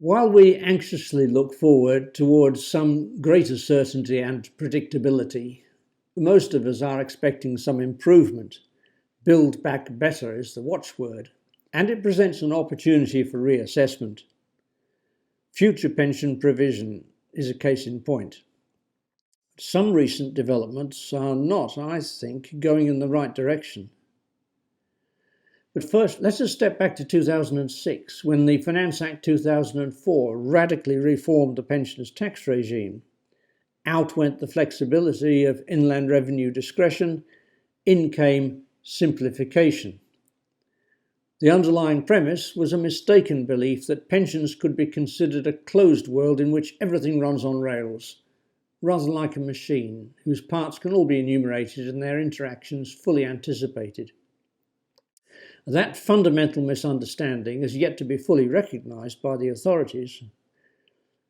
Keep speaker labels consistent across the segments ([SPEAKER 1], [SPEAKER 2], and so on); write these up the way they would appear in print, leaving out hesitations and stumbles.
[SPEAKER 1] While we anxiously look forward towards some greater certainty and predictability, most of us are expecting some improvement. Build back better is the watchword, and it presents an opportunity for reassessment. Future pension provision is a case in point. Some recent developments are not, I think, going in the right direction. But first, let's just step back to 2006, when the Finance Act 2004 radically reformed the pensions tax regime. Out went the flexibility of inland revenue discretion, in came simplification. The underlying premise was a mistaken belief that pensions could be considered a closed world in which everything runs on rails, rather like a machine whose parts can all be enumerated and their interactions fully anticipated. That fundamental misunderstanding is yet to be fully recognised by the authorities.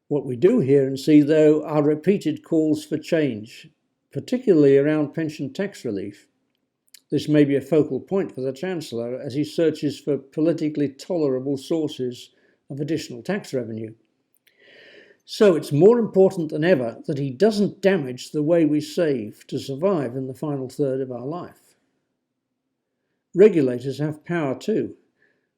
[SPEAKER 1] What we do hear and see, though, are repeated calls for change, particularly around pension tax relief. This may be a focal point for the Chancellor as he searches for politically tolerable sources of additional tax revenue. So it's more important than ever that he doesn't damage the way we save to survive in the final third of our life. Regulators have power too.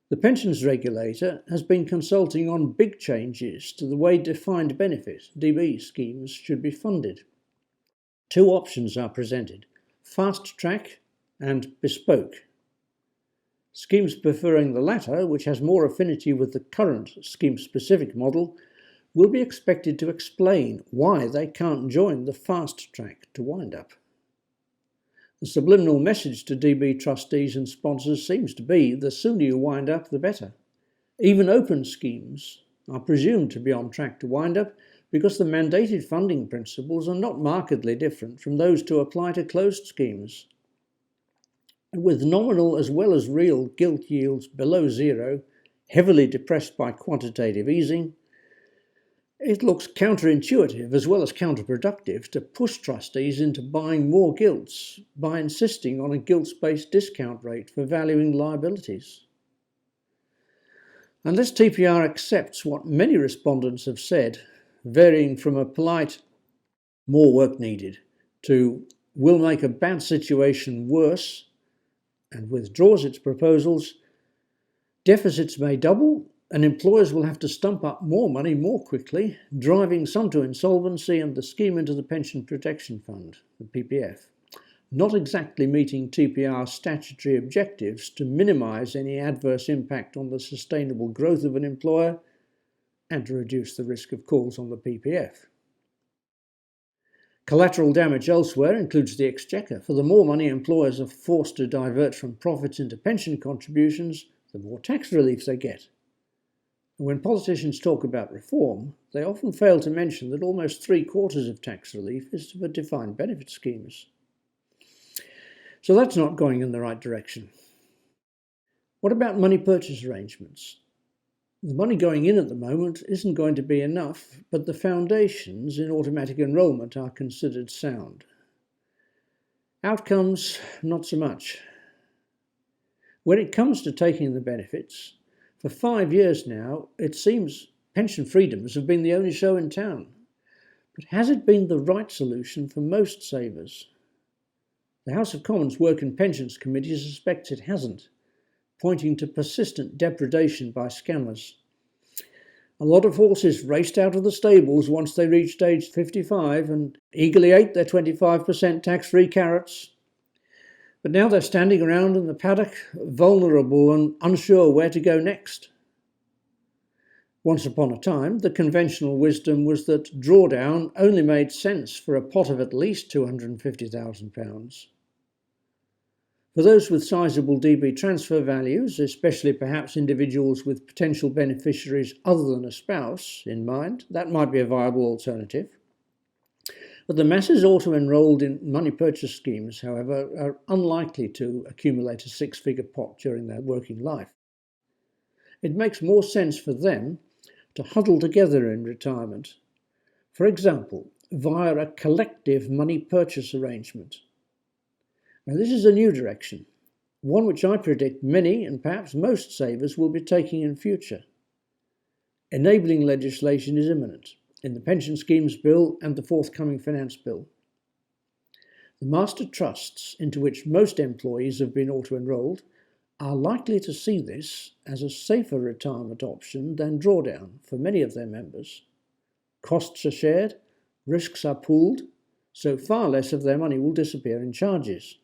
[SPEAKER 1] The pensions regulator has been consulting on big changes to the way defined benefit (DB) schemes should be funded. Two options are presented: fast track and bespoke. Schemes preferring the latter, which has more affinity with the current scheme-specific model, will be expected to explain why they can't join the fast track to wind up. The subliminal message to DB trustees and sponsors seems to be the sooner you wind up, the better. Even open schemes are presumed to be on track to wind up because the mandated funding principles are not markedly different from those to apply to closed schemes. And with nominal as well as real gilt yields below zero, heavily depressed by quantitative easing, it looks counterintuitive as well as counterproductive to push trustees into buying more gilts by insisting on a gilts-based discount rate for valuing liabilities. Unless TPR accepts what many respondents have said, varying from a polite "more work needed" to "will make a bad situation worse," and withdraws its proposals, deficits may double and employers will have to stump up more money more quickly, driving some to insolvency and the scheme into the Pension Protection Fund, the PPF, not exactly meeting TPR's statutory objectives to minimise any adverse impact on the sustainable growth of an employer and to reduce the risk of calls on the PPF. Collateral damage elsewhere includes the exchequer, for the more money employers are forced to divert from profits into pension contributions, the more tax relief they get. When politicians talk about reform, they often fail to mention that almost 3/4 of tax relief is for defined benefit schemes. So that's not going in the right direction. What about money purchase arrangements? The money going in at the moment isn't going to be enough, but the foundations in automatic enrolment are considered sound. Outcomes, not so much. When it comes to taking the benefits, for 5 years now, it seems pension freedoms have been the only show in town. But has it been the right solution for most savers? The House of Commons Work and Pensions Committee suspects it hasn't, pointing to persistent depredation by scammers. A lot of horses raced out of the stables once they reached age 55 and eagerly ate their 25% tax-free carrots. But now they're standing around in the paddock, vulnerable and unsure where to go next. Once upon a time, the conventional wisdom was that drawdown only made sense for a pot of at least £250,000. For those with sizable DB transfer values, especially perhaps individuals with potential beneficiaries other than a spouse in mind, that might be a viable alternative. But the masses auto-enrolled in money purchase schemes, however, are unlikely to accumulate a six-figure pot during their working life. It makes more sense for them to huddle together in retirement, for example, via a collective money purchase arrangement. Now, this is a new direction, one which I predict many and perhaps most savers will be taking in future. Enabling legislation is imminent in the Pension Schemes Bill and the forthcoming Finance Bill. The master trusts into which most employees have been auto-enrolled are likely to see this as a safer retirement option than drawdown for many of their members. Costs are shared, risks are pooled, so far less of their money will disappear in charges.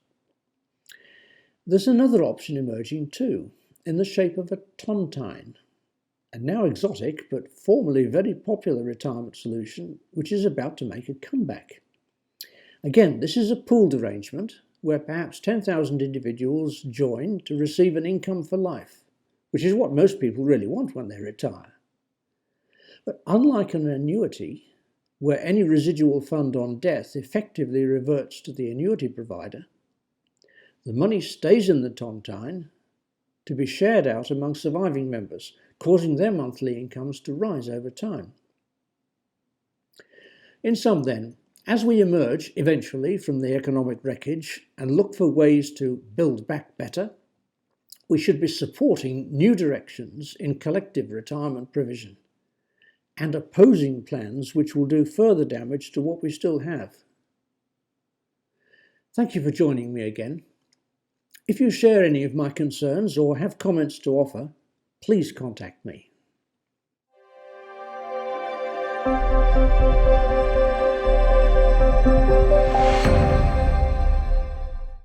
[SPEAKER 1] There's another option emerging too, in the shape of a tontine, a now exotic but formerly very popular retirement solution which is about to make a comeback. Again, this is a pooled arrangement where perhaps 10,000 individuals join to receive an income for life, which is what most people really want when they retire. But unlike an annuity, where any residual fund on death effectively reverts to the annuity provider, the money stays in the tontine to be shared out among surviving members, causing their monthly incomes to rise over time. In sum then, as we emerge eventually from the economic wreckage and look for ways to build back better, we should be supporting new directions in collective retirement provision and opposing plans which will do further damage to what we still have. Thank you for joining me again. If you share any of my concerns or have comments to offer, please contact me.